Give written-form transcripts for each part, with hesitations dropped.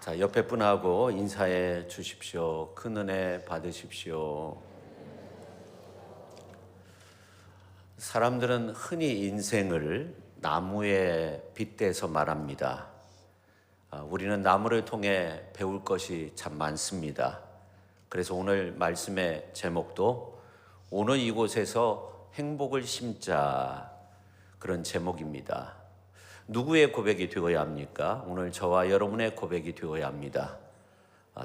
자, 옆에 분하고 인사해 주십시오. 큰 은혜 받으십시오. 사람들은 흔히 인생을 나무에 빗대서 말합니다. 우리는 나무를 통해 배울 것이 참 많습니다. 그래서 오늘 말씀의 제목도 오늘 이곳에서 행복을 심자, 그런 제목입니다. 누구의 고백이 되어야 합니까? 오늘 저와 여러분의 고백이 되어야 합니다.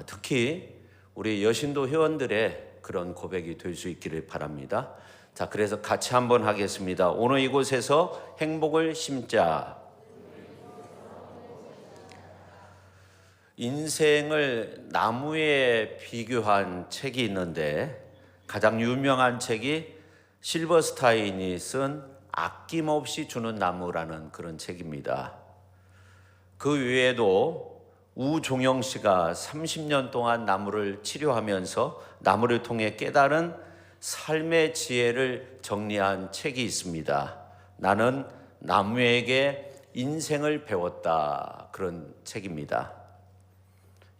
특히 우리 여신도 회원들의 그런 고백이 될 수 있기를 바랍니다. 자, 그래서 같이 한번 하겠습니다. 오늘 이곳에서 행복을 심자. 인생을 나무에 비교한 책이 있는데 가장 유명한 책이 실버스타인이 쓴 아낌없이 주는 나무라는 그런 책입니다. 그 외에도 우종영 씨가 30년 동안 나무를 치료하면서 나무를 통해 깨달은 삶의 지혜를 정리한 책이 있습니다. 나는 나무에게 인생을 배웠다, 그런 책입니다.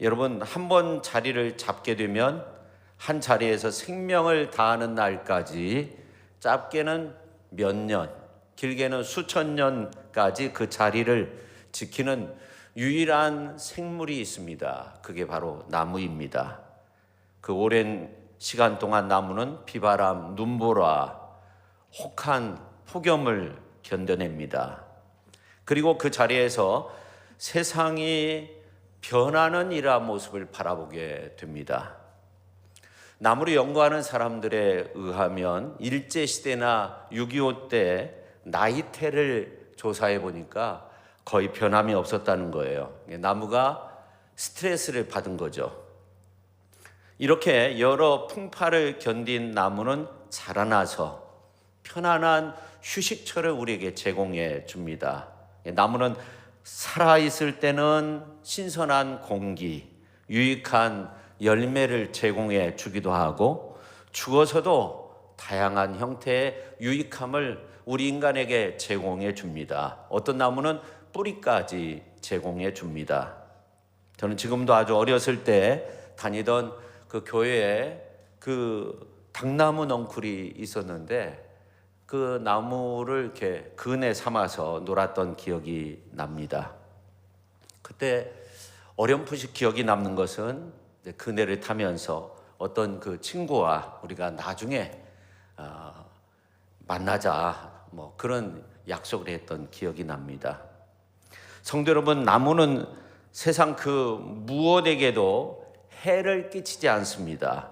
여러분, 한 번 자리를 잡게 되면 한 자리에서 생명을 다하는 날까지 짧게는 몇 년, 길게는 수천 년까지 그 자리를 지키는 유일한 생물이 있습니다. 그게 바로 나무입니다. 그 오랜 시간 동안 나무는 비바람, 눈보라, 혹한 폭염을 견뎌냅니다. 그리고 그 자리에서 세상이 변하는 이러한 모습을 바라보게 됩니다. 나무를 연구하는 사람들에 의하면 일제시대나 6.25 때 나이테를 조사해 보니까 거의 변함이 없었다는 거예요. 나무가 스트레스를 받은 거죠. 이렇게 여러 풍파를 견딘 나무는 자라나서 편안한 휴식처를 우리에게 제공해 줍니다. 나무는 살아있을 때는 신선한 공기, 유익한 열매를 제공해 주기도 하고 죽어서도 다양한 형태의 유익함을 우리 인간에게 제공해 줍니다. 어떤 나무는 뿌리까지 제공해 줍니다. 저는 지금도 아주 어렸을 때 다니던 그 교회에 그 당나무 넝쿨이 있었는데 그 나무를 이렇게 그네 삼아서 놀았던 기억이 납니다. 그때 어렴풋이 기억이 남는 것은 그네를 타면서 어떤 그 친구와 우리가 나중에 만나자, 뭐 그런 약속을 했던 기억이 납니다. 성도 여러분, 나무는 세상 그 무엇에게도 해를 끼치지 않습니다.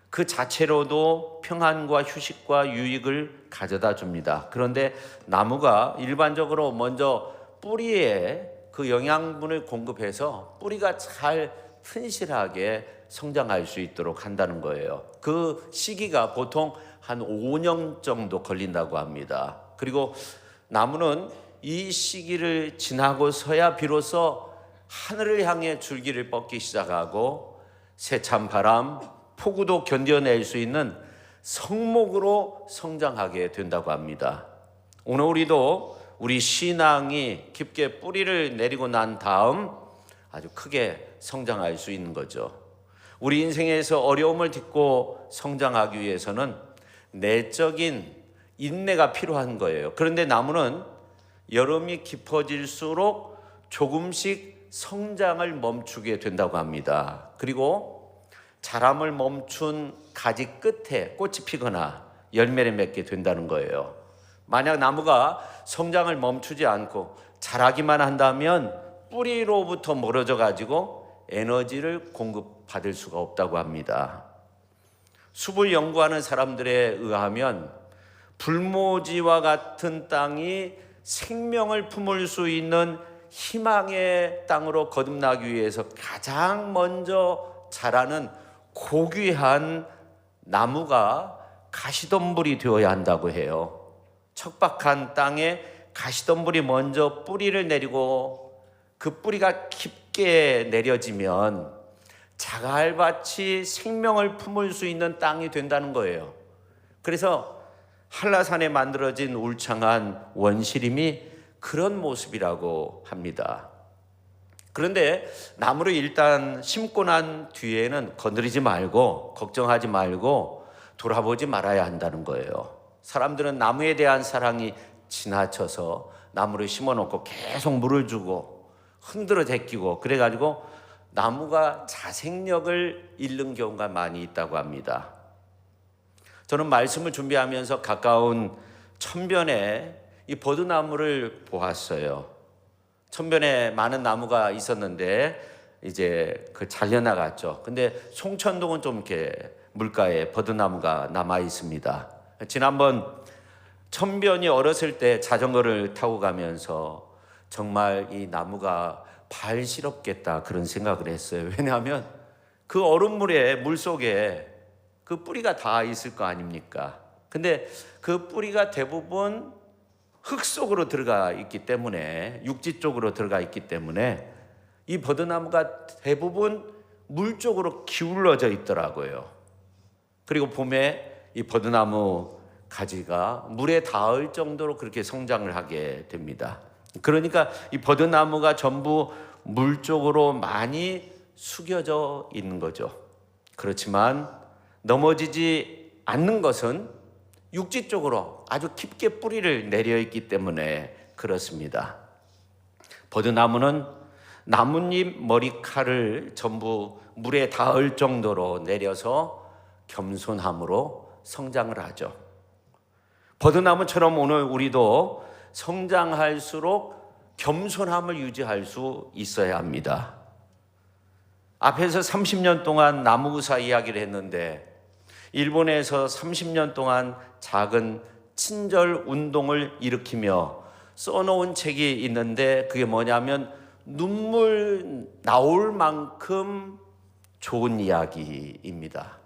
그 자체로도 평안과 휴식과 유익을 가져다 줍니다. 그런데 나무가 일반적으로 먼저 뿌리에 그 영양분을 공급해서 뿌리가 잘 튼실하게 성장할 수 있도록 한다는 거예요. 그 시기가 보통 한 5년 정도 걸린다고 합니다. 그리고 나무는 이 시기를 지나고서야 비로소 하늘을 향해 줄기를 뻗기 시작하고 세찬 바람, 폭우도 견뎌낼 수 있는 성목으로 성장하게 된다고 합니다. 오늘 우리도 우리 신앙이 깊게 뿌리를 내리고 난 다음 아주 크게 성장할 수 있는 거죠. 우리 인생에서 어려움을 딛고 성장하기 위해서는 내적인 인내가 필요한 거예요. 그런데 나무는 여름이 깊어질수록 조금씩 성장을 멈추게 된다고 합니다. 그리고 자람을 멈춘 가지 끝에 꽃이 피거나 열매를 맺게 된다는 거예요. 만약 나무가 성장을 멈추지 않고 자라기만 한다면 뿌리로부터 멀어져 가지고 에너지를 공급받을 수가 없다고 합니다. 숲을 연구하는 사람들에 의하면 불모지와 같은 땅이 생명을 품을 수 있는 희망의 땅으로 거듭나기 위해서 가장 먼저 자라는 고귀한 나무가 가시덤불이 되어야 한다고 해요. 척박한 땅에 가시덤불이 먼저 뿌리를 내리고 그 뿌리가 깊게 내려지면 자갈밭이 생명을 품을 수 있는 땅이 된다는 거예요. 그래서 한라산에 만들어진 울창한 원시림이 그런 모습이라고 합니다. 그런데 나무를 일단 심고 난 뒤에는 건드리지 말고 걱정하지 말고 돌아보지 말아야 한다는 거예요. 사람들은 나무에 대한 사랑이 지나쳐서 나무를 심어놓고 계속 물을 주고 흔들어 제끼고 그래가지고 나무가 자생력을 잃는 경우가 많이 있다고 합니다. 저는 말씀을 준비하면서 가까운 천변에 이 버드나무를 보았어요. 천변에 많은 나무가 있었는데 이제 그 잘려나갔죠. 근데 송천동은 좀 이렇게 물가에 버드나무가 남아 있습니다. 지난번 천변이 어렸을 때 자전거를 타고 가면서 정말 이 나무가 발시럽겠다 그런 생각을 했어요. 왜냐하면 그 얼음물에 물속에 그 뿌리가 다 있을 거 아닙니까? 근데 그 뿌리가 대부분 흙 속으로 들어가 있기 때문에 육지 쪽으로 들어가 있기 때문에 이 버드나무가 대부분 물 쪽으로 기울어져 있더라고요. 그리고 봄에 이 버드나무 가지가 물에 닿을 정도로 그렇게 성장을 하게 됩니다. 그러니까 이 버드나무가 전부 물 쪽으로 많이 숙여져 있는 거죠. 그렇지만 넘어지지 않는 것은 육지 쪽으로 아주 깊게 뿌리를 내려 있기 때문에 그렇습니다. 버드나무는 나뭇잎 머리칼을 전부 물에 닿을 정도로 내려서 겸손함으로 성장을 하죠. 버드나무처럼 오늘 우리도 성장할수록 겸손함을 유지할 수 있어야 합니다. 앞에서 30년 동안 나무의사 이야기를 했는데 일본에서 30년 동안 작은 친절 운동을 일으키며 써놓은 책이 있는데 그게 뭐냐면 눈물 나올 만큼 좋은 이야기입니다.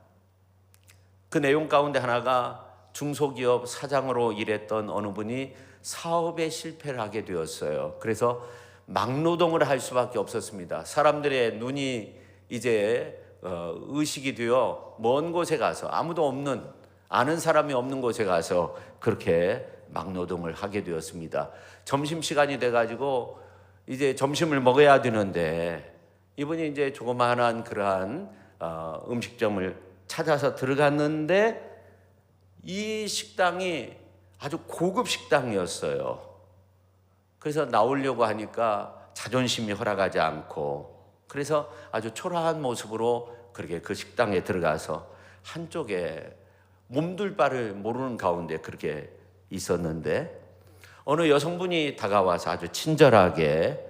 그 내용 가운데 하나가 중소기업 사장으로 일했던 어느 분이 사업에 실패를 하게 되었어요. 그래서 막노동을 할 수밖에 없었습니다. 사람들의 눈이 이제 의식이 되어 먼 곳에 가서 아무도 없는 아는 사람이 없는 곳에 가서 그렇게 막노동을 하게 되었습니다. 점심시간이 돼가지고 이제 점심을 먹어야 되는데 이분이 이제 조그마한 그러한 음식점을 찾아서 들어갔는데 이 식당이 아주 고급 식당이었어요. 그래서 나오려고 하니까 자존심이 허락하지 않고 그래서 아주 초라한 모습으로 그렇게 그 식당에 들어가서 한쪽에 몸둘 바를 모르는 가운데 그렇게 있었는데 어느 여성분이 다가와서 아주 친절하게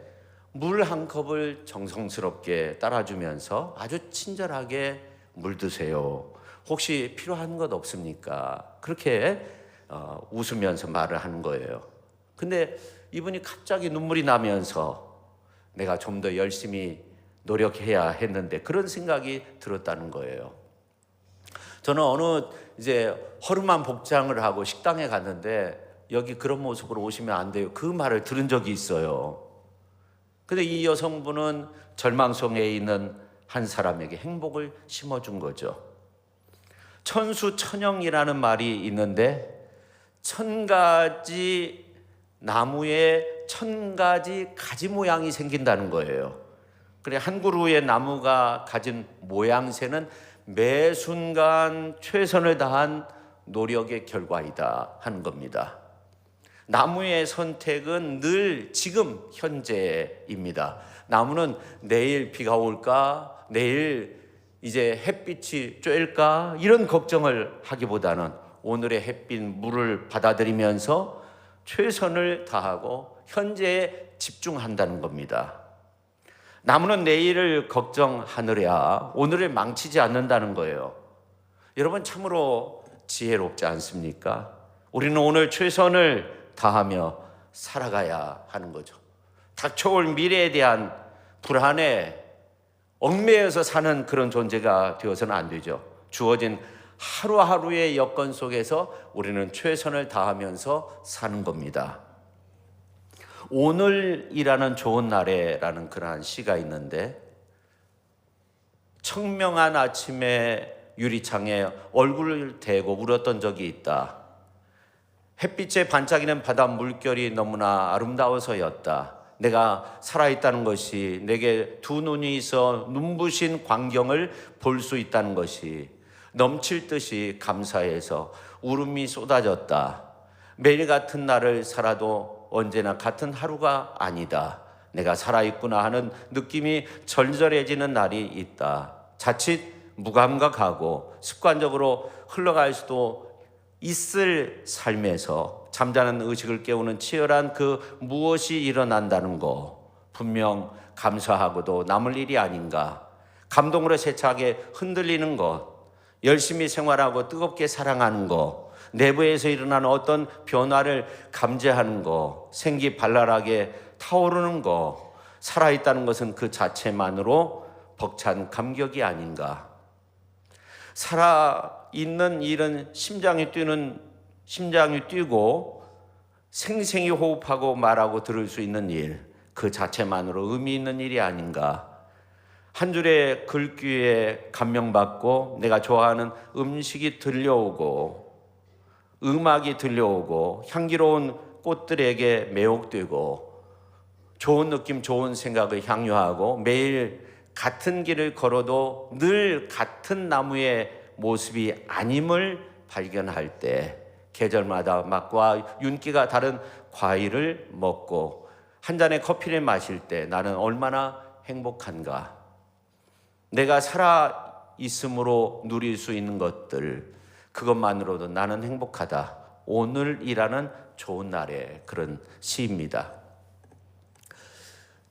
물 한 컵을 정성스럽게 따라주면서 아주 친절하게 물 드세요. 혹시 필요한 것 없습니까? 그렇게 웃으면서 말을 하는 거예요. 근데 이분이 갑자기 눈물이 나면서 내가 좀 더 열심히 노력해야 했는데 그런 생각이 들었다는 거예요. 저는 어느 이제 허름한 복장을 하고 식당에 갔는데 여기 그런 모습으로 오시면 안 돼요. 그 말을 들은 적이 있어요. 근데 이 여성분은 절망성에 있는 한 사람에게 행복을 심어준 거죠. 천수천영이라는 말이 있는데 1000가지 나무에 1000가지 가지 모양이 생긴다는 거예요. 그래 한 그루의 나무가 가진 모양새는 매 순간 최선을 다한 노력의 결과이다 하는 겁니다. 나무의 선택은 늘 지금 현재입니다. 나무는 내일 비가 올까? 내일 이제 햇빛이 쬐일까? 이런 걱정을 하기보다는 오늘의 햇빛 물을 받아들이면서 최선을 다하고 현재에 집중한다는 겁니다. 나무는 내일을 걱정하느랴 오늘을 망치지 않는다는 거예요. 여러분 참으로 지혜롭지 않습니까? 우리는 오늘 최선을 다하며 살아가야 하는 거죠. 닥쳐올 미래에 대한 불안에 얽매여서 사는 그런 존재가 되어서는 안 되죠. 주어진 하루하루의 여건 속에서 우리는 최선을 다하면서 사는 겁니다. 오늘이라는 좋은 날에라는 그러한 시가 있는데 청명한 아침에 유리창에 얼굴을 대고 울었던 적이 있다. 햇빛에 반짝이는 바다 물결이 너무나 아름다워서였다. 내가 살아있다는 것이, 내게 두 눈이 있어 눈부신 광경을 볼 수 있다는 것이 넘칠 듯이 감사해서 울음이 쏟아졌다. 매일 같은 날을 살아도 언제나 같은 하루가 아니다. 내가 살아있구나 하는 느낌이 절절해지는 날이 있다. 자칫 무감각하고 습관적으로 흘러갈 수도 있을 삶에서 잠자는 의식을 깨우는 치열한 그 무엇이 일어난다는 거, 분명 감사하고도 남을 일이 아닌가. 감동으로 세차게 흔들리는 것, 열심히 생활하고 뜨겁게 사랑하는 것, 내부에서 일어나는 어떤 변화를 감지하는 것, 생기 발랄하게 타오르는 것, 살아있다는 것은 그 자체만으로 벅찬 감격이 아닌가. 살아있는 일은 심장이 뛰고 생생히 호흡하고 말하고 들을 수 있는 일, 그 자체만으로 의미 있는 일이 아닌가. 한 줄의 글귀에 감명받고 내가 좋아하는 음식이 들려오고 음악이 들려오고 향기로운 꽃들에게 매혹되고 좋은 느낌, 좋은 생각을 향유하고 매일 같은 길을 걸어도 늘 같은 나무의 모습이 아님을 발견할 때, 계절마다 맛과 윤기가 다른 과일을 먹고 한 잔의 커피를 마실 때 나는 얼마나 행복한가. 내가 살아 있음으로 누릴 수 있는 것들, 그것만으로도 나는 행복하다. 오늘이라는 좋은 날의 그런 시입니다.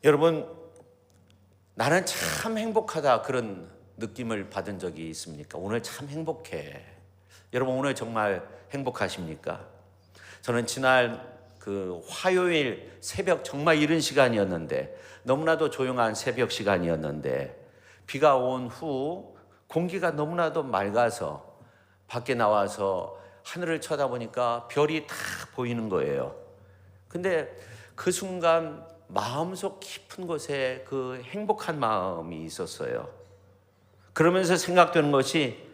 여러분, 나는 참 행복하다 그런 느낌을 받은 적이 있습니까? 오늘 참 행복해. 여러분, 오늘 정말 행복하십니까? 저는 지난 그 화요일 새벽 정말 이른 시간이었는데, 너무나도 조용한 새벽 시간이었는데 비가 온 후 공기가 너무나도 맑아서 밖에 나와서 하늘을 쳐다보니까 별이 다 보이는 거예요. 근데 그 순간 마음속 깊은 곳에 그 행복한 마음이 있었어요. 그러면서 생각되는 것이,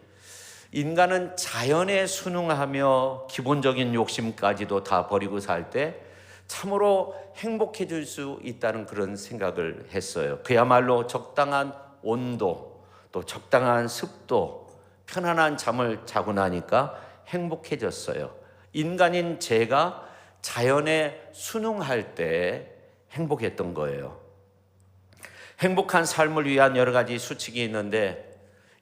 인간은 자연에 순응하며 기본적인 욕심까지도 다 버리고 살 때 참으로 행복해질 수 있다는 그런 생각을 했어요. 그야말로 적당한 온도, 또 적당한 습도, 편안한 잠을 자고 나니까 행복해졌어요. 인간인 제가 자연에 순응할 때 행복했던 거예요. 행복한 삶을 위한 여러 가지 수칙이 있는데,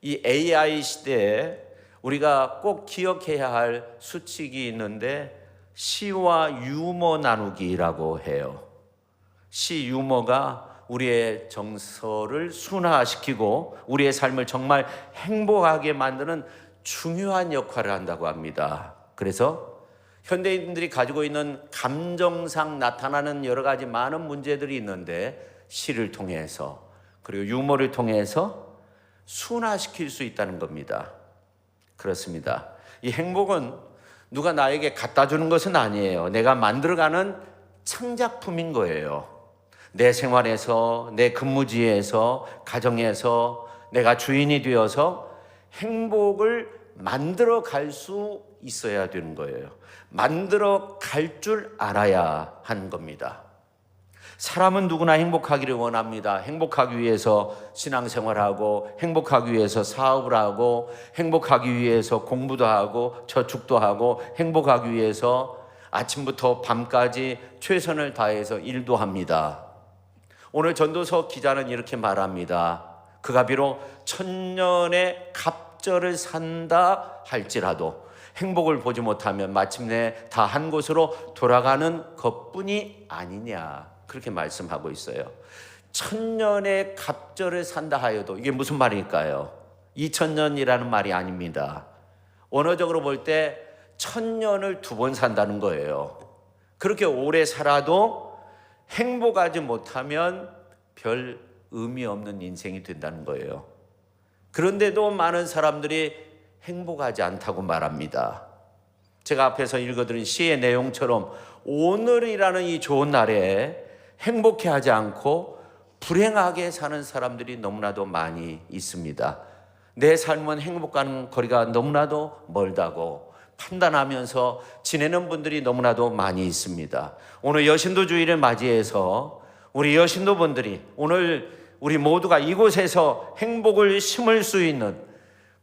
이 AI 시대에 우리가 꼭 기억해야 할 수칙이 있는데, 시와 유머 나누기라고 해요. 시, 유머가 우리의 정서를 순화시키고 우리의 삶을 정말 행복하게 만드는 중요한 역할을 한다고 합니다. 그래서 현대인들이 가지고 있는 감정상 나타나는 여러 가지 많은 문제들이 있는데, 시를 통해서 그리고 유머를 통해서 순화시킬 수 있다는 겁니다. 그렇습니다. 이 행복은 누가 나에게 갖다 주는 것은 아니에요. 내가 만들어가는 창작품인 거예요. 내 생활에서, 내 근무지에서, 가정에서 내가 주인이 되어서 행복을 만들어 갈 수 있어야 되는 거예요. 만들어 갈 줄 알아야 하는 겁니다. 사람은 누구나 행복하기를 원합니다. 행복하기 위해서 신앙생활하고, 행복하기 위해서 사업을 하고, 행복하기 위해서 공부도 하고, 저축도 하고, 행복하기 위해서 아침부터 밤까지 최선을 다해서 일도 합니다. 오늘 전도서 기자는 이렇게 말합니다. 그가 비록 천년의 갑절을 산다 할지라도 행복을 보지 못하면 마침내 다 한 곳으로 돌아가는 것뿐이 아니냐, 그렇게 말씀하고 있어요. 천년의 갑절을 산다 하여도, 이게 무슨 말일까요? 2000년이라는 말이 아닙니다. 원어적으로 볼 때 1000년을 2번 산다는 거예요. 그렇게 오래 살아도 행복하지 못하면 별 의미 없는 인생이 된다는 거예요. 그런데도 많은 사람들이 행복하지 않다고 말합니다. 제가 앞에서 읽어드린 시의 내용처럼 오늘이라는 이 좋은 날에 행복해하지 않고 불행하게 사는 사람들이 너무나도 많이 있습니다. 내 삶은 행복한 거리가 너무나도 멀다고 판단하면서 지내는 분들이 너무나도 많이 있습니다. 오늘 여신도 주일을 맞이해서 우리 여신도분들이 오늘 우리 모두가 이곳에서 행복을 심을 수 있는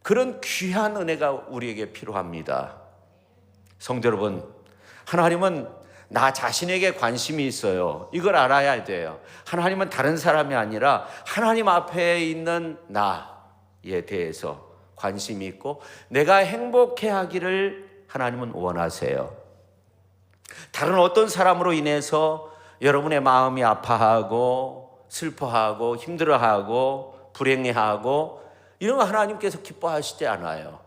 그런 귀한 은혜가 우리에게 필요합니다. 성도 여러분, 하나님은 나 자신에게 관심이 있어요. 이걸 알아야 돼요. 하나님은 다른 사람이 아니라 하나님 앞에 있는 나에 대해서 관심이 있고 내가 행복해하기를 하나님은 원하세요. 다른 어떤 사람으로 인해서 여러분의 마음이 아파하고 슬퍼하고 힘들어하고 불행해하고 이런 거 하나님께서 기뻐하시지 않아요.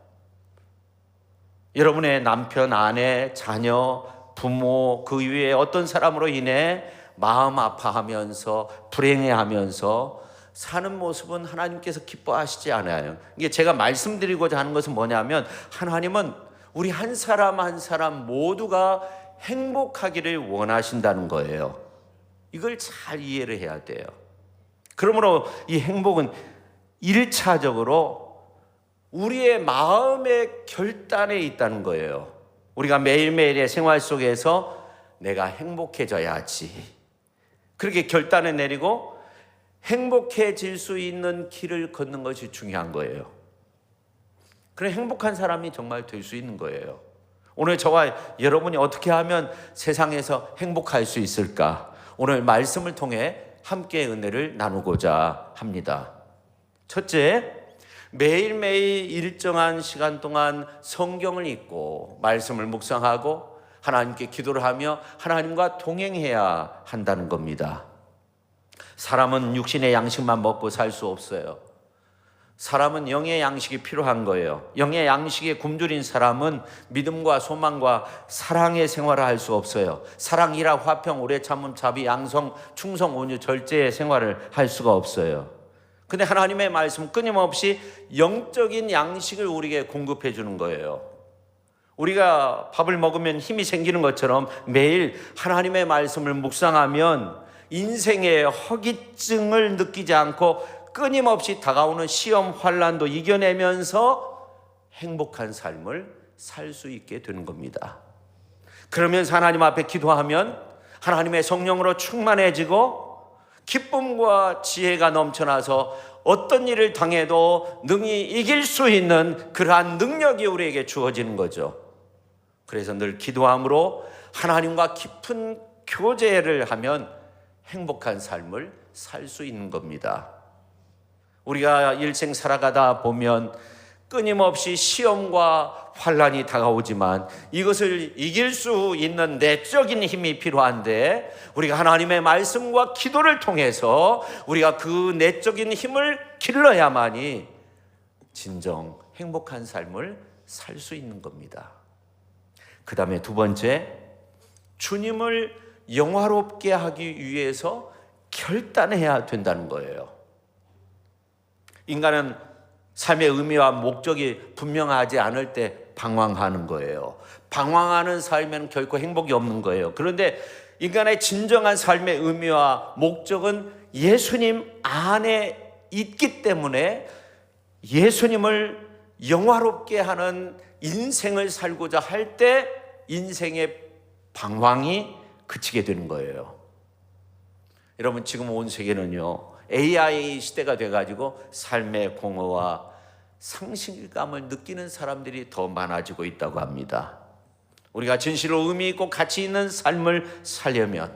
여러분의 남편, 아내, 자녀, 부모 그 위에 어떤 사람으로 인해 마음 아파하면서 불행해하면서 사는 모습은 하나님께서 기뻐하시지 않아요. 이게 제가 말씀드리고자 하는 것은 뭐냐면 하나님은 우리 한 사람 한 사람 모두가 행복하기를 원하신다는 거예요. 이걸 잘 이해를 해야 돼요. 그러므로 이 행복은 1차적으로 우리의 마음의 결단에 있다는 거예요. 우리가 매일매일의 생활 속에서 내가 행복해져야지 그렇게 결단을 내리고 행복해질 수 있는 길을 걷는 것이 중요한 거예요. 그래 행복한 사람이 정말 될 수 있는 거예요. 오늘 저와 여러분이 어떻게 하면 세상에서 행복할 수 있을까? 오늘 말씀을 통해 함께 은혜를 나누고자 합니다. 첫째, 매일매일 일정한 시간 동안 성경을 읽고 말씀을 묵상하고 하나님께 기도를 하며 하나님과 동행해야 한다는 겁니다. 사람은 육신의 양식만 먹고 살 수 없어요. 사람은 영의 양식이 필요한 거예요. 영의 양식에 굶주린 사람은 믿음과 소망과 사랑의 생활을 할 수 없어요. 사랑, 일학, 화평, 오래 참음, 자비, 양성, 충성, 온유, 절제의 생활을 할 수가 없어요. 근데 하나님의 말씀 끊임없이 영적인 양식을 우리에게 공급해 주는 거예요. 우리가 밥을 먹으면 힘이 생기는 것처럼 매일 하나님의 말씀을 묵상하면 인생의 허기증을 느끼지 않고 끊임없이 다가오는 시험, 환난도 이겨내면서 행복한 삶을 살 수 있게 되는 겁니다. 그러면서 하나님 앞에 기도하면 하나님의 성령으로 충만해지고 기쁨과 지혜가 넘쳐나서 어떤 일을 당해도 능히 이길 수 있는 그러한 능력이 우리에게 주어지는 거죠. 그래서 늘 기도함으로 하나님과 깊은 교제를 하면 행복한 삶을 살 수 있는 겁니다. 우리가 일생 살아가다 보면 끊임없이 시험과 환난이 다가오지만 이것을 이길 수 있는 내적인 힘이 필요한데 우리가 하나님의 말씀과 기도를 통해서 우리가 그 내적인 힘을 길러야만이 진정 행복한 삶을 살 수 있는 겁니다. 그 다음에 두 번째, 주님을 영화롭게 하기 위해서 결단해야 된다는 거예요. 인간은 삶의 의미와 목적이 분명하지 않을 때 방황하는 거예요. 방황하는 삶에는 결코 행복이 없는 거예요. 그런데 인간의 진정한 삶의 의미와 목적은 예수님 안에 있기 때문에 예수님을 영화롭게 하는 인생을 살고자 할 때 인생의 방황이 그치게 되는 거예요. 여러분, 지금 온 세계는요 AI 시대가 돼가지고 삶의 공허와 상실감을 느끼는 사람들이 더 많아지고 있다고 합니다. 우리가 진실로 의미 있고 가치 있는 삶을 살려면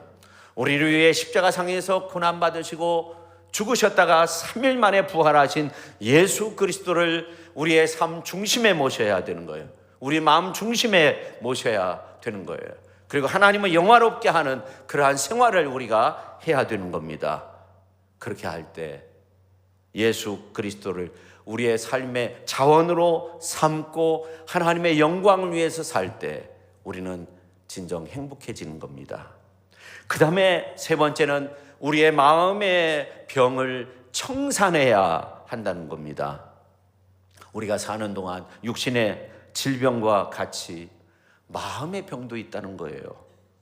우리를 위해 십자가상에서 고난받으시고 죽으셨다가 3일 만에 부활하신 예수 그리스도를 우리의 삶 중심에 모셔야 되는 거예요. 우리 마음 중심에 모셔야 되는 거예요. 그리고 하나님을 영화롭게 하는 그러한 생활을 우리가 해야 되는 겁니다. 그렇게 할 때 예수 그리스도를 우리의 삶의 자원으로 삼고 하나님의 영광을 위해서 살 때 우리는 진정 행복해지는 겁니다. 그 다음에 세 번째는 우리의 마음의 병을 청산해야 한다는 겁니다. 우리가 사는 동안 육신의 질병과 같이 마음의 병도 있다는 거예요.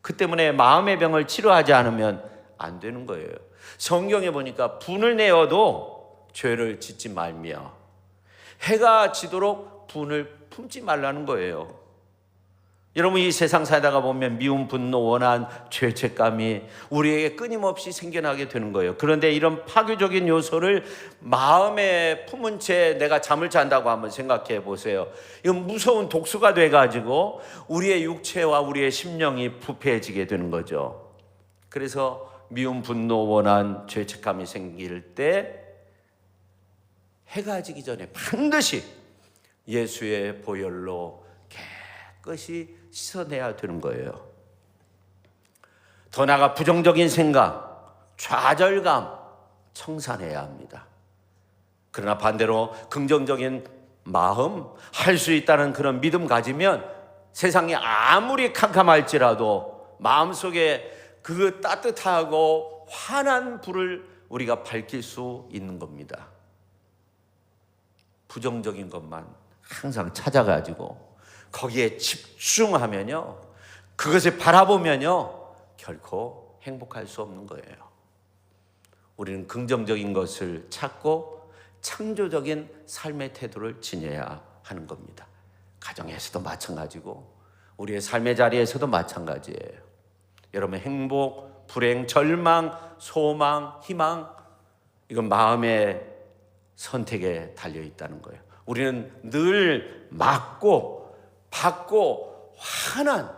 그 때문에 마음의 병을 치료하지 않으면 안 되는 거예요. 성경에 보니까 분을 내어도 죄를 짓지 말며 해가 지도록 분을 품지 말라는 거예요. 여러분, 이 세상 살다가 보면 미움, 분노, 원한, 죄책감이 우리에게 끊임없이 생겨나게 되는 거예요. 그런데 이런 파괴적인 요소를 마음에 품은 채 내가 잠을 잔다고 한번 생각해 보세요. 이건 무서운 독수가 돼가지고 우리의 육체와 우리의 심령이 부패해지게 되는 거죠. 그래서 미움, 분노, 원한, 죄책감이 생길 때 해가 지기 전에 반드시 예수의 보혈로 깨끗이 씻어내야 되는 거예요. 더 나아가 부정적인 생각, 좌절감 청산해야 합니다. 그러나 반대로 긍정적인 마음, 할 수 있다는 그런 믿음 가지면 세상이 아무리 캄캄할지라도 마음속에 그 따뜻하고 환한 불을 우리가 밝힐 수 있는 겁니다. 부정적인 것만 항상 찾아가지고 거기에 집중하면요, 그것을 바라보면요, 결코 행복할 수 없는 거예요. 우리는 긍정적인 것을 찾고 창조적인 삶의 태도를 지녀야 하는 겁니다. 가정에서도 마찬가지고 우리의 삶의 자리에서도 마찬가지예요. 여러분, 행복, 불행, 절망, 소망, 희망, 이건 마음의 선택에 달려 있다는 거예요. 우리는 늘 맞고 받고 환한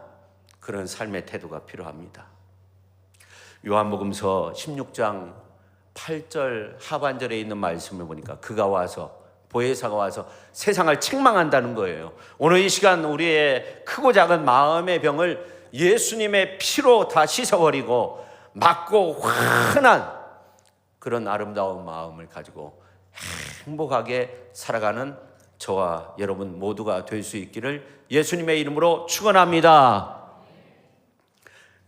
그런 삶의 태도가 필요합니다. 요한복음서 16장 8절 하반절에 있는 말씀을 보니까 그가 와서, 보혜사가 와서 세상을 책망한다는 거예요. 오늘 이 시간 우리의 크고 작은 마음의 병을 예수님의 피로 다 씻어버리고 맞고 환한 그런 아름다운 마음을 가지고 행복하게 살아가는 저와 여러분 모두가 될 수 있기를 예수님의 이름으로 축원합니다.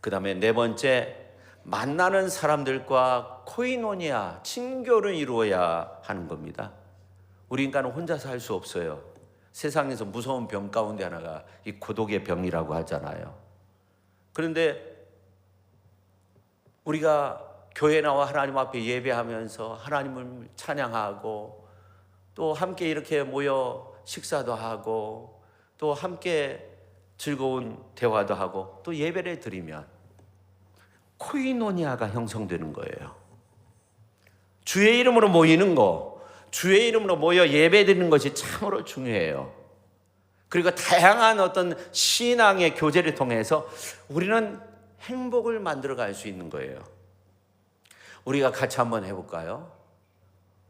그 다음에 네 번째, 만나는 사람들과 코이노니아, 친교를 이루어야 하는 겁니다. 우리 인간은 혼자 살 수 없어요. 세상에서 무서운 병 가운데 하나가 이 고독의 병이라고 하잖아요. 그런데 우리가 교회 나와 하나님 앞에 예배하면서 하나님을 찬양하고 또 함께 이렇게 모여 식사도 하고 또 함께 즐거운 대화도 하고 또 예배를 드리면 코이노니아가 형성되는 거예요. 주의 이름으로 모이는 거, 주의 이름으로 모여 예배 드리는 것이 참으로 중요해요. 그리고 다양한 어떤 신앙의 교제를 통해서 우리는 행복을 만들어 갈 수 있는 거예요. 우리가 같이 한번 해볼까요?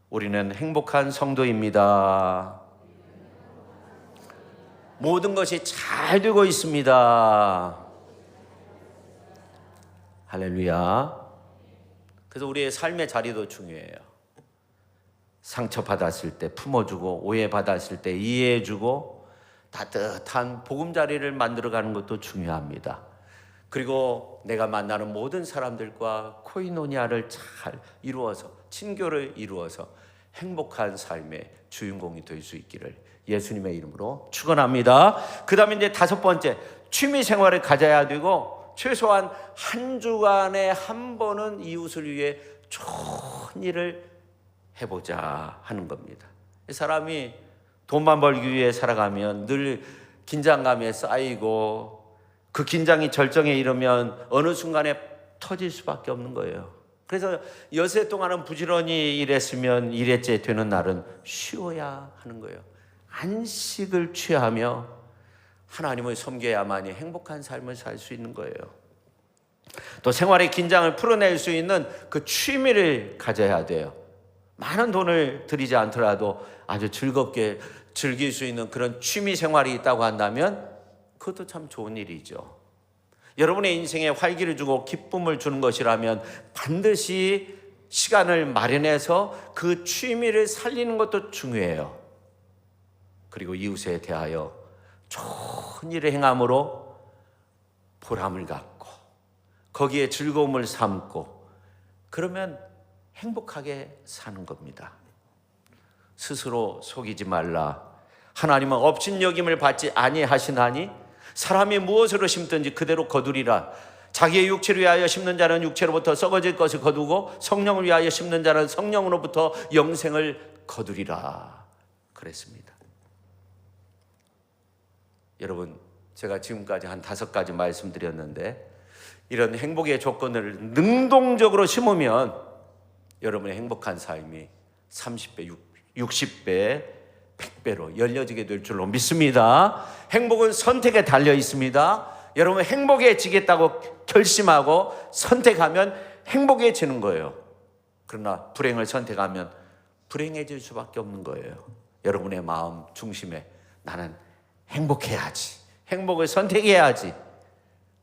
우리는 행복한 성도입니다. 모든 것이 잘 되고 있습니다. 할렐루야. 그래서 우리의 삶의 자리도 중요해요. 상처받았을 때 품어주고, 오해받았을 때 이해해주고, 따뜻한 보금자리를 만들어가는 것도 중요합니다. 그리고 내가 만나는 모든 사람들과 코이노니아를 잘 이루어서, 친교를 이루어서 행복한 삶의 주인공이 될 수 있기를 예수님의 이름으로 축원합니다. 그 다음에 이제 다섯 번째, 취미 생활을 가져야 되고 최소한 한 주간에 한 번은 이웃을 위해 좋은 일을 해보자 하는 겁니다. 사람이 돈만 벌기 위해 살아가면 늘 긴장감에 쌓이고 그 긴장이 절정에 이르면 어느 순간에 터질 수밖에 없는 거예요. 그래서 여세 동안은 부지런히 일했으면 일회째 되는 날은 쉬어야 하는 거예요. 안식을 취하며 하나님을 섬겨야만이 행복한 삶을 살 수 있는 거예요. 또 생활의 긴장을 풀어낼 수 있는 그 취미를 가져야 돼요. 많은 돈을 들이지 않더라도 아주 즐겁게 즐길 수 있는 그런 취미 생활이 있다고 한다면 그것도 참 좋은 일이죠. 여러분의 인생에 활기를 주고 기쁨을 주는 것이라면 반드시 시간을 마련해서 그 취미를 살리는 것도 중요해요. 그리고 이웃에 대하여 좋은 일을 행함으로 보람을 갖고 거기에 즐거움을 삼고 그러면 행복하게 사는 겁니다. 스스로 속이지 말라. 하나님은 업신여김을 받지 아니하시나니 사람이 무엇으로 심든지 그대로 거두리라. 자기의 육체를 위하여 심는 자는 육체로부터 썩어질 것을 거두고 성령을 위하여 심는 자는 성령으로부터 영생을 거두리라 그랬습니다. 여러분, 제가 지금까지 한 5가지 말씀드렸는데 이런 행복의 조건을 능동적으로 심으면 여러분의 행복한 삶이 30배, 60배, 100배로 열려지게 될 줄로 믿습니다. 행복은 선택에 달려 있습니다. 여러분 행복해지겠다고 결심하고 선택하면 행복해지는 거예요. 그러나 불행을 선택하면 불행해질 수밖에 없는 거예요. 여러분의 마음 중심에 나는 행복해야지, 행복을 선택해야지,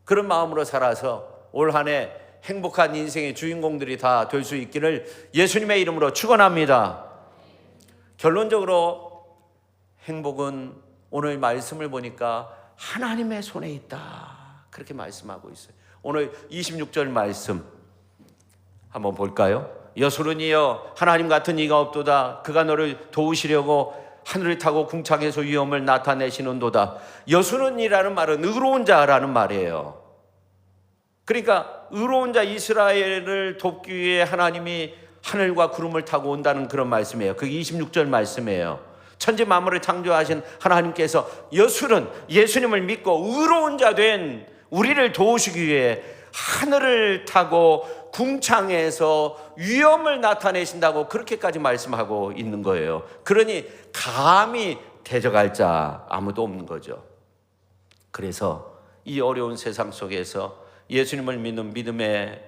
그런 마음으로 살아서 올 한 해 행복한 인생의 주인공들이 다 될 수 있기를 예수님의 이름으로 축원합니다. 결론적으로 행복은 오늘 말씀을 보니까 하나님의 손에 있다, 그렇게 말씀하고 있어요. 오늘 26절 말씀 한번 볼까요? 여수르니여 하나님 같은 이가 없도다. 그가 너를 도우시려고 하늘을 타고 궁창에서 위엄을 나타내시는도다. 여수르니라는 말은 의로운 자라는 말이에요. 그러니까 의로운 자 이스라엘을 돕기 위해 하나님이 하늘과 구름을 타고 온다는 그런 말씀이에요. 그게 26절 말씀이에요. 천지 만물을 창조하신 하나님께서 여술은 예수님을 믿고 의로운 자 된 우리를 도우시기 위해 하늘을 타고 궁창에서 위엄을 나타내신다고 그렇게까지 말씀하고 있는 거예요. 그러니 감히 대적할 자 아무도 없는 거죠. 그래서 이 어려운 세상 속에서 예수님을 믿는 믿음의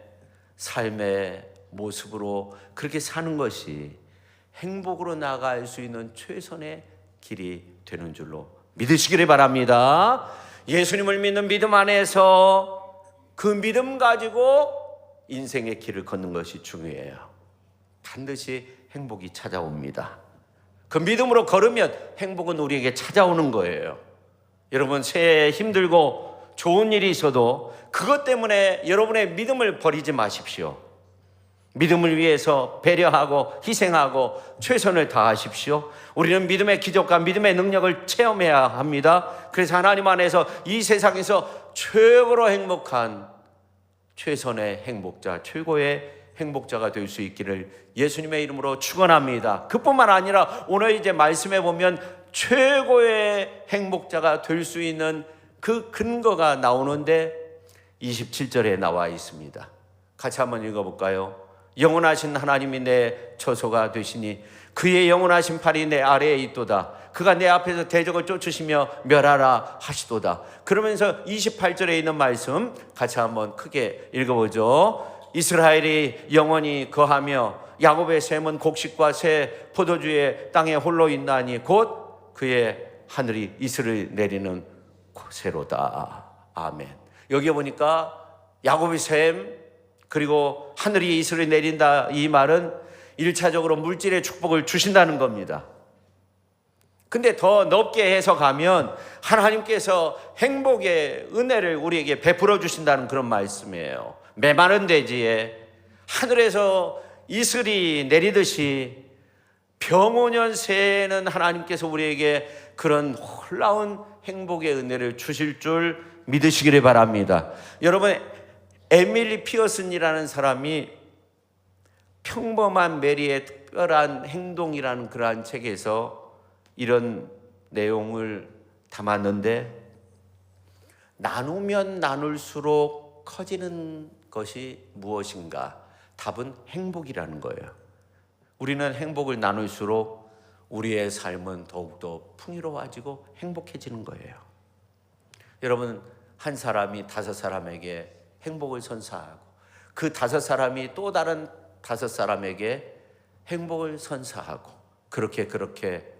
삶의 모습으로 그렇게 사는 것이 행복으로 나아갈 수 있는 최선의 길이 되는 줄로 믿으시기를 바랍니다. 예수님을 믿는 믿음 안에서 그 믿음 가지고 인생의 길을 걷는 것이 중요해요. 반드시 행복이 찾아옵니다. 그 믿음으로 걸으면 행복은 우리에게 찾아오는 거예요. 여러분 새해에 힘들고 좋은 일이 있어도 그것 때문에 여러분의 믿음을 버리지 마십시오. 믿음을 위해서 배려하고 희생하고 최선을 다하십시오. 우리는 믿음의 기적과 믿음의 능력을 체험해야 합니다. 그래서 하나님 안에서 이 세상에서 최고로 행복한 최선의 행복자, 최고의 행복자가 될 수 있기를 예수님의 이름으로 축원합니다. 그뿐만 아니라 오늘 이제 말씀해 보면 최고의 행복자가 될 수 있는 그 근거가 나오는데 27절에 나와 있습니다. 같이 한번 읽어볼까요? 영원하신 하나님이 내 처소가 되시니 그의 영원하신 팔이 내 아래에 있도다. 그가 내 앞에서 대적을 쫓으시며 멸하라 하시도다. 그러면서 28절에 있는 말씀 같이 한번 크게 읽어보죠. 이스라엘이 영원히 거하며 야곱의 샘은 곡식과 새 포도주의 땅에 홀로 있나니 곧 그의 하늘이 이슬을 내리는 곳에로다. 아멘. 여기 보니까 야곱의 샘 그리고 하늘이 이슬을 내린다, 이 말은 1차적으로 물질의 축복을 주신다는 겁니다. 근데 더 넓게 해석하면 하나님께서 행복의 은혜를 우리에게 베풀어 주신다는 그런 말씀이에요. 메마른 대지에 하늘에서 이슬이 내리듯이 병오년 새해에는 하나님께서 우리에게 그런 놀라운 행복의 은혜를 주실 줄 믿으시기를 바랍니다. 여러분, 에밀리 피어슨이라는 사람이 평범한 메리의 특별한 행동이라는 그러한 책에서 이런 내용을 담았는데, 나누면 나눌수록 커지는 것이 무엇인가? 답은 행복이라는 거예요. 우리는 행복을 나눌수록 우리의 삶은 더욱더 풍요로워지고 행복해지는 거예요. 여러분, 한 사람이 5사람에게 행복을 선사하고 그 5사람이 또 다른 5사람에게 행복을 선사하고 그렇게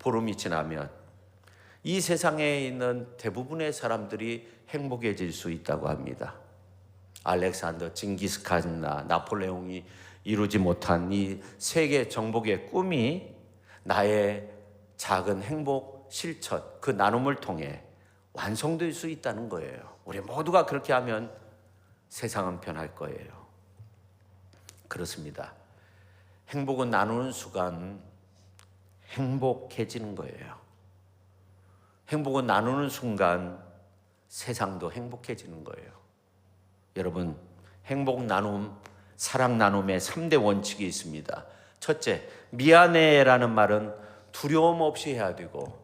보름이 지나면 이 세상에 있는 대부분의 사람들이 행복해질 수 있다고 합니다. 알렉산더, 징기스칸이나 나폴레옹이 이루지 못한 이 세계 정복의 꿈이 나의 작은 행복 실천, 그 나눔을 통해 완성될 수 있다는 거예요. 우리 모두가 그렇게 하면 세상은 변할 거예요. 그렇습니다. 행복은 나누는 순간 행복해지는 거예요. 행복은 나누는 순간 세상도 행복해지는 거예요. 여러분, 행복 나눔, 사랑 나눔의 3대 원칙이 있습니다. 첫째, 미안해라는 말은 두려움 없이 해야 되고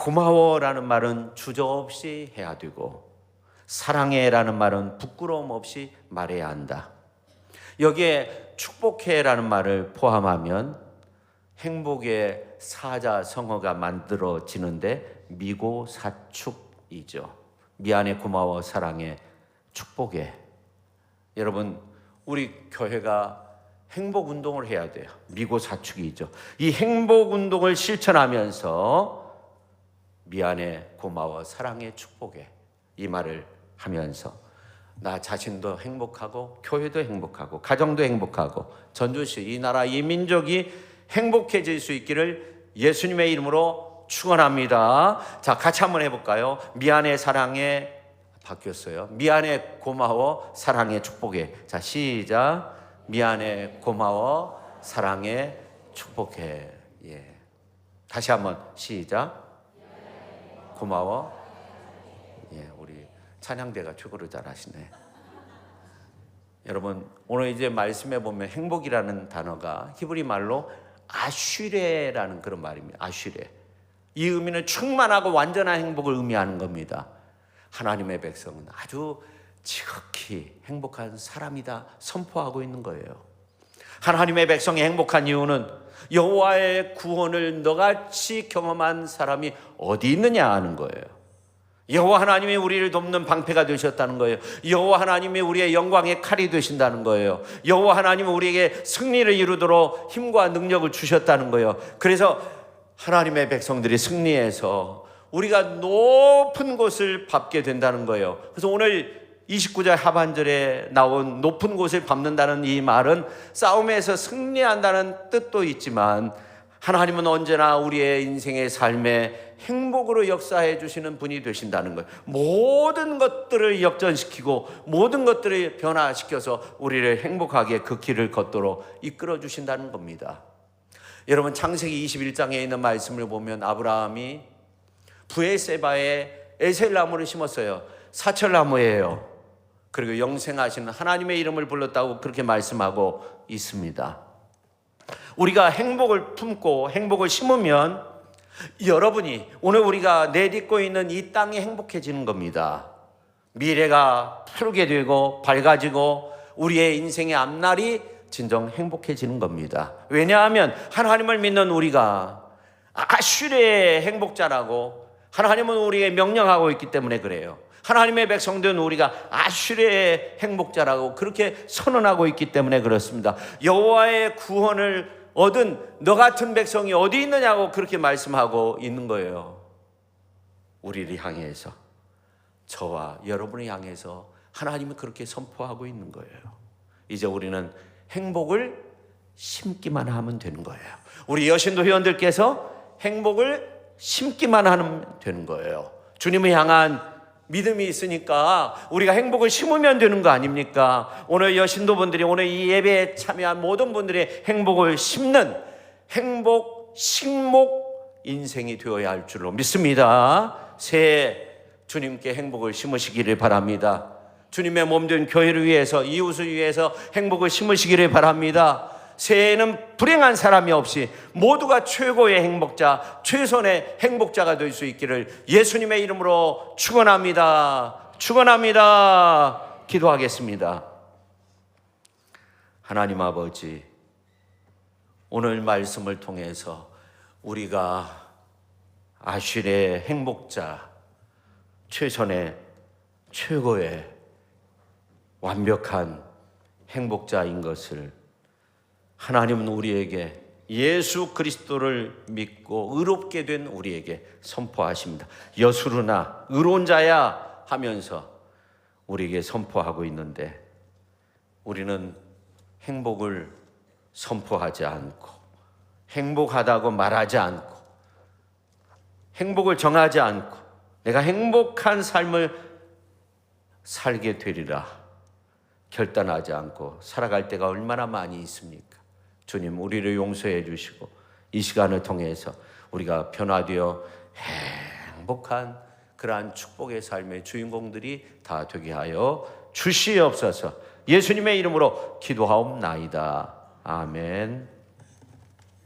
고마워라는 말은 주저없이 해야 되고, 사랑해라는 말은 부끄러움 없이 말해야 한다. 여기에 축복해라는 말을 포함하면 행복의 사자성어가 만들어지는데 미고사축이죠. 미안해, 고마워, 사랑해, 축복해. 여러분, 우리 교회가 행복 운동을 해야 돼요. 미고사축이죠. 이 행복 운동을 실천하면서 미안해, 고마워, 사랑해, 축복해, 이 말을 하면서 나 자신도 행복하고 교회도 행복하고 가정도 행복하고 전주시, 이 나라, 이 민족이 행복해질 수 있기를 예수님의 이름으로 축원합니다. 자, 같이 한번 해볼까요? 미안해, 사랑해, 바뀌었어요. 미안해, 고마워, 사랑해, 축복해. 자, 시작. 미안해, 고마워, 사랑해, 축복해. 예. 다시 한번 시작. 고마워. 예, 우리 찬양대가 최고로 잘하시네. 여러분, 오늘 이제 말씀해 보면 행복이라는 단어가 히브리 말로 아슈레라는 그런 말입니다. 아슈레. 이 의미는 충만하고 완전한 행복을 의미하는 겁니다. 하나님의 백성은 아주 지극히 행복한 사람이다 선포하고 있는 거예요. 하나님의 백성이 행복한 이유는 여호와의 구원을 너같이 경험한 사람이 어디 있느냐 하는 거예요. 여호와 하나님이 우리를 돕는 방패가 되셨다는 거예요. 여호와 하나님이 우리의 영광의 칼이 되신다는 거예요. 여호와 하나님은 우리에게 승리를 이루도록 힘과 능력을 주셨다는 거예요. 그래서 하나님의 백성들이 승리해서 우리가 높은 곳을 밟게 된다는 거예요. 그래서 오늘 29절 하반절에 나온 높은 곳을 밟는다는 이 말은 싸움에서 승리한다는 뜻도 있지만, 하나님은 언제나 우리의 인생의 삶에 행복으로 역사해 주시는 분이 되신다는 거예요. 모든 것들을 역전시키고 모든 것들을 변화시켜서 우리를 행복하게 그 길을 걷도록 이끌어 주신다는 겁니다. 여러분, 창세기 21장에 있는 말씀을 보면 아브라함이 브에세바에 에셀나무를 심었어요. 사철나무예요. 그리고 영생하시는 하나님의 이름을 불렀다고 그렇게 말씀하고 있습니다. 우리가 행복을 품고 행복을 심으면 여러분이 오늘 우리가 내딛고 있는 이 땅이 행복해지는 겁니다. 미래가 푸르게 되고 밝아지고 우리의 인생의 앞날이 진정 행복해지는 겁니다. 왜냐하면 하나님을 믿는 우리가 아슈레의 행복자라고 하나님은 우리에게 명령하고 있기 때문에 그래요. 하나님의 백성들은 우리가 아슈레의 행복자라고 그렇게 선언하고 있기 때문에 그렇습니다. 여호와의 구원을 얻은 너 같은 백성이 어디 있느냐고 그렇게 말씀하고 있는 거예요. 우리를 향해서, 저와 여러분을 향해서 하나님은 그렇게 선포하고 있는 거예요. 이제 우리는 행복을 심기만 하면 되는 거예요. 우리 여신도 회원들께서 행복을 심기만 하면 되는 거예요. 주님을 향한 믿음이 있으니까 우리가 행복을 심으면 되는 거 아닙니까? 오늘 여신도분들이, 오늘 이 예배에 참여한 모든 분들의 행복을 심는 행복 식목 인생이 되어야 할 줄로 믿습니다. 새해 주님께 행복을 심으시기를 바랍니다. 주님의 몸된 교회를 위해서, 이웃을 위해서 행복을 심으시기를 바랍니다. 새해에는 불행한 사람이 없이 모두가 최고의 행복자, 최선의 행복자가 될 수 있기를 예수님의 이름으로 축원합니다. 축원합니다. 기도하겠습니다. 하나님 아버지, 오늘 말씀을 통해서 우리가 아슈레의 행복자, 최선의 최고의 완벽한 행복자인 것을 하나님은 우리에게 예수 그리스도를 믿고 의롭게 된 우리에게 선포하십니다. 여수르나 의로운 자야 하면서 우리에게 선포하고 있는데, 우리는 행복을 선포하지 않고 행복하다고 말하지 않고 행복을 정하지 않고 내가 행복한 삶을 살게 되리라 결단하지 않고 살아갈 때가 얼마나 많이 있습니까? 주님, 우리를 용서해 주시고 이 시간을 통해서 우리가 변화되어 행복한 그러한 축복의 삶의 주인공들이 다 되게 하여 주시옵소서. 예수님의 이름으로 기도하옵나이다. 아멘.